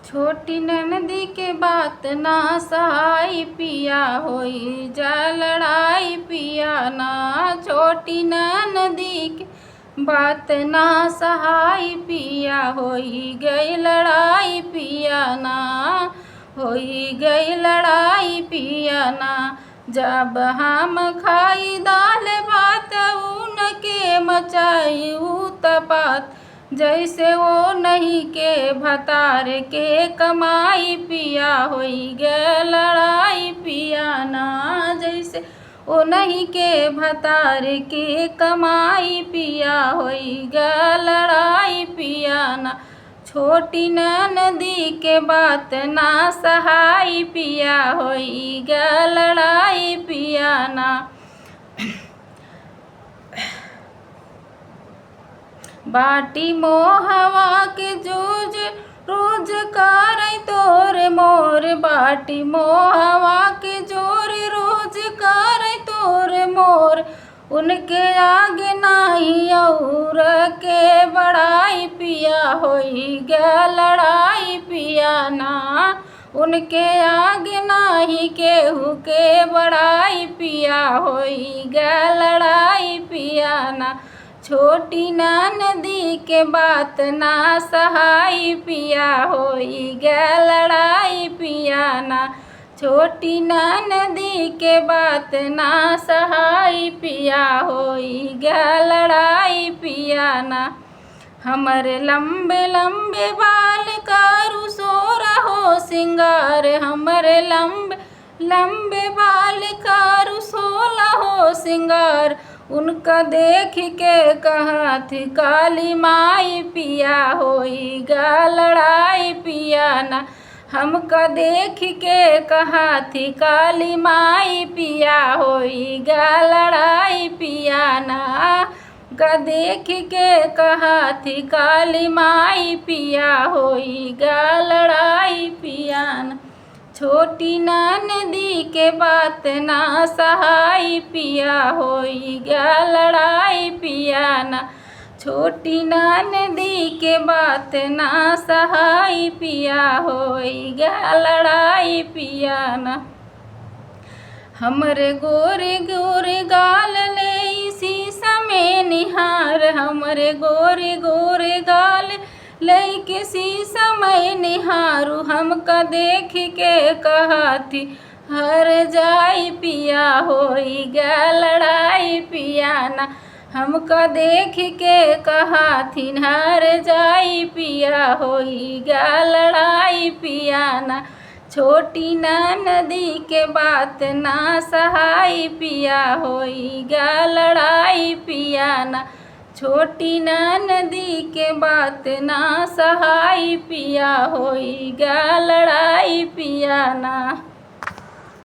छोटी ननदी के बात ना सहाई पिया, होई जा लड़ाई पिया ना। छोटी ननदी के बात ना सहाई पिया, होई गई लड़ाई पिया ना। होई गई लड़ाई पिया ना। जब हम खाई दाल भात उनके मचाई उत्पात, जैसे वो नहीं के भतार के कमाई पिया, होई गए लड़ाई पिया ना। जैसे वो नहीं के भतार के कमाई पिया, होई गए लड़ाई पिया ना। छोटी ननदी के बात ना सहाई पिया, होई गए लड़ाई पिया ना। बाटी मोहवा के जूझ रोज करे तोर मोर, बाटी मोहवा के जोर रोज करे तोर मोर। उनके आगे नाही और के बड़ाई पिया, होई गया लड़ाई पिया ना। उनके आगे नाही केहू के बड़ाई पिया, होई गया लड़ाई पिया ना। छोटी ननदी के बात ना सहाई पिया, होई गया लड़ाई पिया ना। छोटी ननदी के बात ना सहाई पिया, होई गया लड़ाई पिया ना। हमरे लंबे लंबे बाल करू सोरा हो सिंगार, हमरे लंबे लंबे बाल करू सोला हो सिंगार। उनका देख के कहा थी काली माई पिया, होई गा लड़ाई पिया ना। हमका देख के कहा थी काली माई पिया, होई गा लड़ाई पिया ना। का देख के कहा थी काली माई पिया, होई गा लड़ाई पिया ना। छोटी ननदी के बात ना सहाई पिया, होई गया लड़ाई पिया ना। छोटी ननदी के बात ना सहाई पिया, होई गया लड़ाई पिया ना। हमरे गोरे गोरे गाल ले शीशा में निहार, हमरे गोरे गोरे गाल लइके शीशा में निहारू। हमका देख के कहा थी हर जाई पिया, होई गया लड़ाई पिया ना। हमका देख के कहा थी हर जाई पिया, होई गया लड़ाई पिया ना। छोटी ननदी के बात ना सहाई पिया, होई गया लड़ाई पिया ना। छोटी ननदी के बात ना सहाई पिया, होई गया लड़ाई पिया ना।